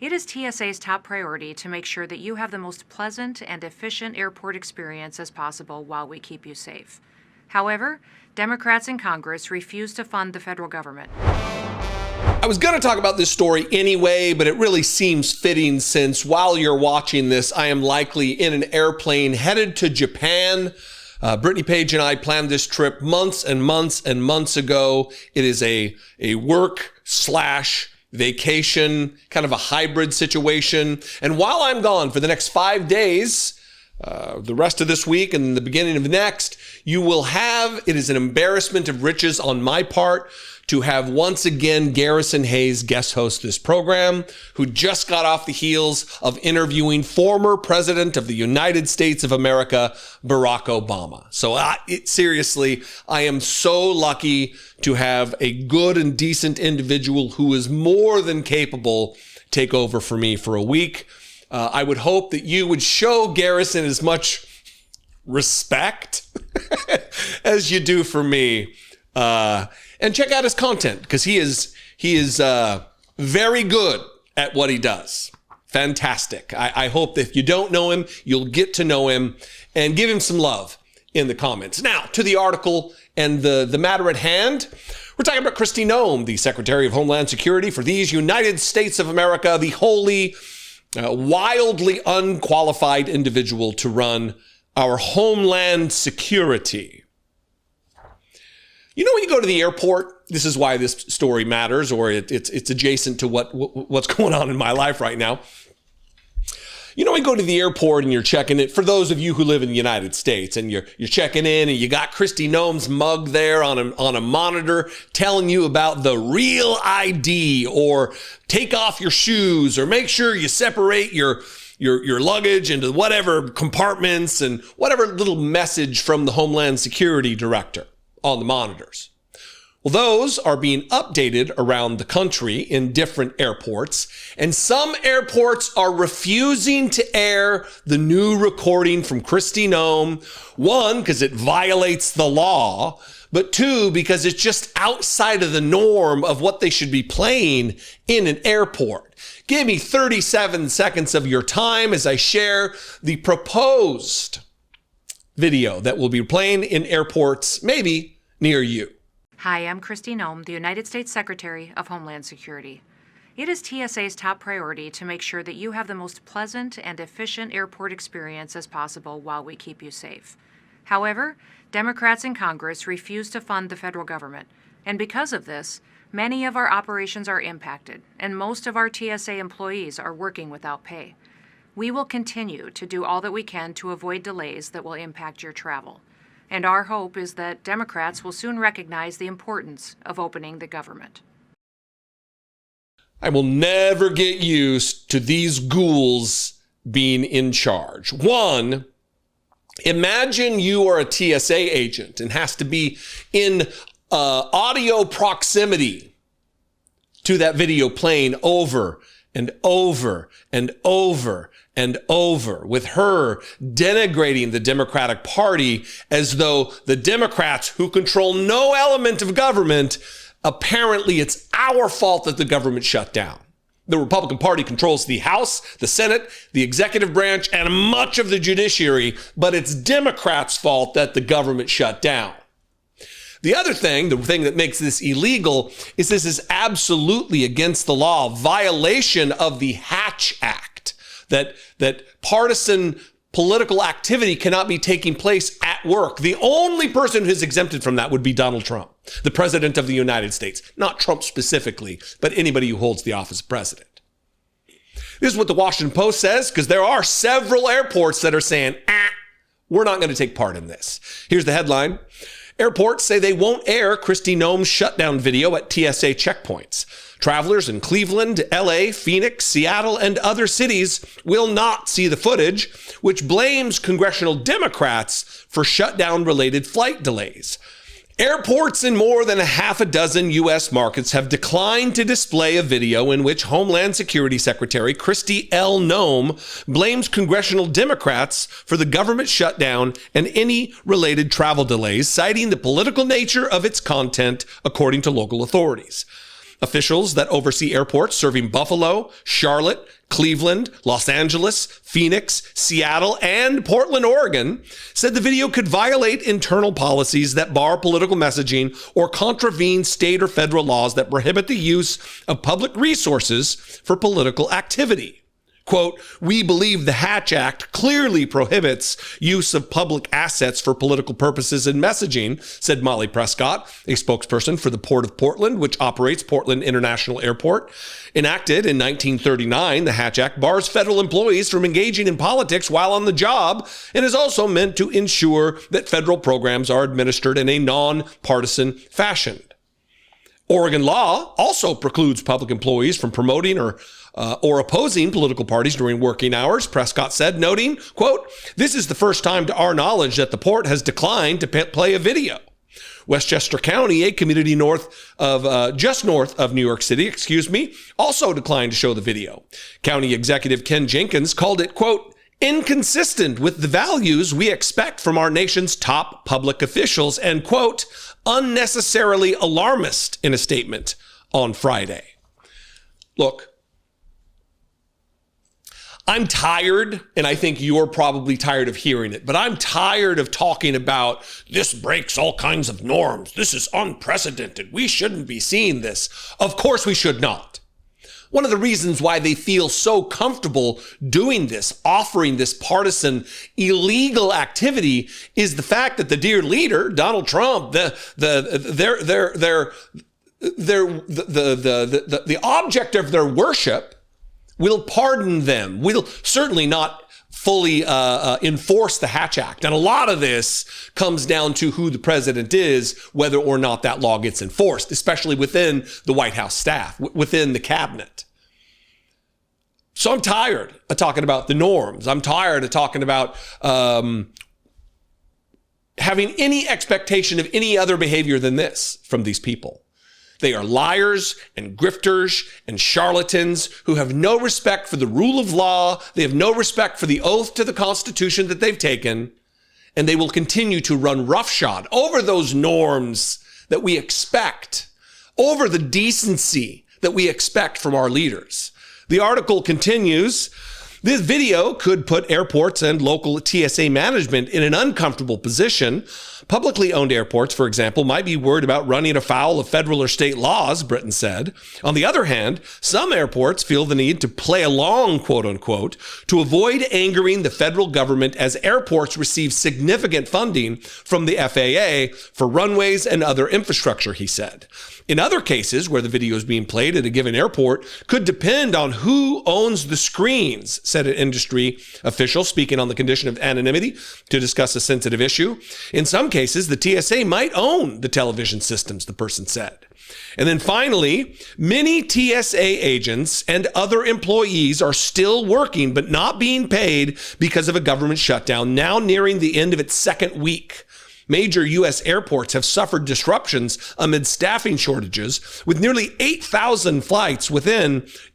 It is TSA's top priority to make sure that you have the most pleasant and efficient airport experience as possible while we keep you safe. However, Democrats in Congress refuse to fund the federal government. I was going to talk about this story anyway, but it really seems fitting since while you're watching this, I am likely in an airplane headed to Japan. Brittany Page and I planned this trip months and months and months ago. It is a work/vacation, kind of a hybrid situation. And while I'm gone for the next 5 days, the rest of this week and the beginning of next, you will have, it is an embarrassment of riches on my part to have once again Garrison Hayes guest host this program, who just got off the heels of interviewing former President of the United States of America, Barack Obama. So seriously, I am so lucky to have a good and decent individual who is more than capable take over for me for a week. I would hope that you would show Garrison as much respect as you do for me. And check out his content, because he is very good at what he does. Fantastic. I hope that if you don't know him, you'll get to know him and give him some love in the comments. Now, to the article and the matter at hand. We're talking about Kristi Noem, the Secretary of Homeland Security for these United States of America, the wholly, wildly unqualified individual to run our Homeland Security. You know, when you go to the airport, this is why this story matters, or it's adjacent to what's going on in my life right now. You know, when you go to the airport and you're checking it, for those of you who live in the United States, and you're checking in and you got Kristi Noem's mug there on a monitor telling you about the real ID, or take off your shoes, or make sure you separate your luggage into whatever compartments, and whatever little message from the Homeland Security Director on the monitors. Well, those are being updated around the country in different airports, and some airports are refusing to air the new recording from Kristi Noem. One, because it violates the law, but two, because it's just outside of the norm of what they should be playing in an airport. Give me 37 seconds of your time as I share the proposed video that will be playing in airports, maybe near you. Hi, I'm Kristi Noem, the United States Secretary of Homeland Security. It is TSA's top priority to make sure that you have the most pleasant and efficient airport experience as possible while we keep you safe. However, Democrats in Congress refuse to fund the federal government, and because of this, many of our operations are impacted, and most of our TSA employees are working without pay. We will continue to do all that we can to avoid delays that will impact your travel. And our hope is that Democrats will soon recognize the importance of opening the government. I will never get used to these ghouls being in charge. One, imagine you are a TSA agent and has to be in audio proximity to that video playing over and over and over and over, with her denigrating the Democratic Party as though the Democrats, who control no element of government, apparently it's our fault that the government shut down. The Republican Party controls the House, the Senate, the executive branch, and much of the judiciary, but it's Democrats' fault that the government shut down. The other thing, the thing that makes this illegal, is this is absolutely against the law, violation of the Hatch Act, that partisan political activity cannot be taking place at work. The only person who's exempted from that would be Donald Trump, the president of the United States. Not Trump specifically, but anybody who holds the office of president. This is what the Washington Post says, because there are several airports that are saying, we're not going to take part in this. Here's the headline. Airports say they won't air Kristi Noem's shutdown video at TSA checkpoints. Travelers in Cleveland, LA, Phoenix, Seattle, and other cities will not see the footage, which blames congressional Democrats for shutdown-related flight delays. Airports in more than a half a dozen U.S. markets have declined to display a video in which Homeland Security Secretary Kristi L. Noem blames congressional Democrats for the government shutdown and any related travel delays, citing the political nature of its content, according to local authorities. Officials that oversee airports serving Buffalo, Charlotte, Cleveland, Los Angeles, Phoenix, Seattle, and Portland, Oregon, said the video could violate internal policies that bar political messaging or contravene state or federal laws that prohibit the use of public resources for political activity. Quote, "We believe the Hatch Act clearly prohibits use of public assets for political purposes in messaging," said Molly Prescott, a spokesperson for the Port of Portland, which operates Portland International Airport. Enacted in 1939, the Hatch Act bars federal employees from engaging in politics while on the job and is also meant to ensure that federal programs are administered in a non-partisan fashion. Oregon law also precludes public employees from promoting or opposing political parties during working hours, Prescott said, noting, quote, "This is the first time to our knowledge that the port has declined to play a video." Westchester County, a community just north of New York City, also declined to show the video. County Executive Ken Jenkins called it, quote, "inconsistent with the values we expect from our nation's top public officials," and, quote, "unnecessarily alarmist," in a statement on Friday. Look, I'm tired, and I think you're probably tired of hearing it, but I'm tired of talking about this breaks all kinds of norms. This is unprecedented. We shouldn't be seeing this. Of course we should not. One of the reasons why they feel so comfortable doing this, offering this partisan illegal activity, is the fact that the dear leader, Donald Trump, the object of their worship, will pardon them, will certainly not fully enforce the Hatch Act. And a lot of this comes down to who the president is, whether or not that law gets enforced, especially within the White House staff, within the cabinet. So I'm tired of talking about the norms. I'm tired of talking about having any expectation of any other behavior than this from these people. They are liars and grifters and charlatans who have no respect for the rule of law. They have no respect for the oath to the Constitution that they've taken. And they will continue to run roughshod over those norms that we expect, over the decency that we expect from our leaders. The article continues, "This video could put airports and local TSA management in an uncomfortable position. Publicly owned airports, for example, might be worried about running afoul of federal or state laws," Britton said. On the other hand, some airports feel the need to play along, quote unquote, to avoid angering the federal government as airports receive significant funding from the FAA for runways and other infrastructure, he said. In other cases where the video is being played at a given airport could depend on who owns the screens, said an industry official speaking on the condition of anonymity to discuss a sensitive issue. In some cases, the TSA might own the television systems, the person said. And then finally, many TSA agents and other employees are still working but not being paid because of a government shutdown now nearing the end of its second week. Major U.S. airports have suffered disruptions amid staffing shortages, with nearly 8,000 flights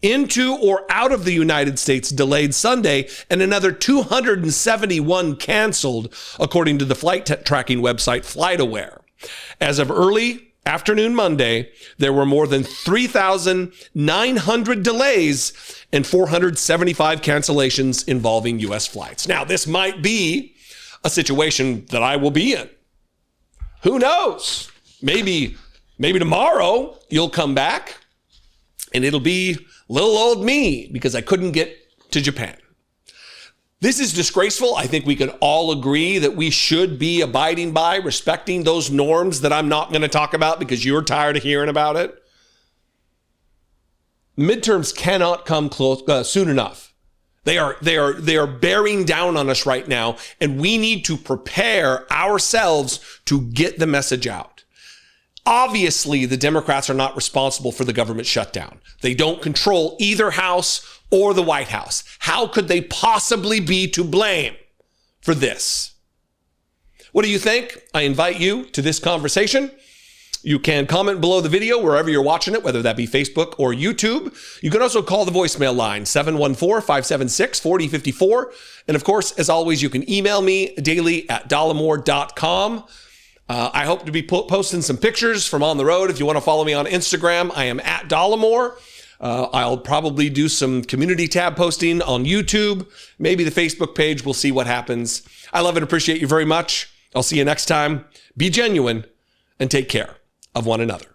into or out of the United States delayed Sunday and another 271 canceled, according to the flight tracking website FlightAware. As of early afternoon Monday, there were more than 3,900 delays and 475 cancellations involving U.S. flights. Now, this might be a situation that I will be in. Who knows? Maybe tomorrow you'll come back and it'll be little old me because I couldn't get to Japan. This is disgraceful. I think we can all agree that we should be abiding by, respecting those norms that I'm not going to talk about because you're tired of hearing about it. Midterms cannot come soon enough. They are bearing down on us right now, and we need to prepare ourselves to get the message out. Obviously, the Democrats are not responsible for the government shutdown. They don't control either house or the White House. How could they possibly be to blame for this? What do you think? I invite you to this conversation. You can comment below the video wherever you're watching it, whether that be Facebook or YouTube. You can also call the voicemail line, 714-576-4054. And of course, as always, you can email me daily at dollemore.com. I hope to be posting some pictures from on the road. If you want to follow me on Instagram, I am at Dollemore. I'll probably do some community tab posting on YouTube, maybe the Facebook page. We'll see what happens. I love and appreciate you very much. I'll see you next time. Be genuine and take care of one another.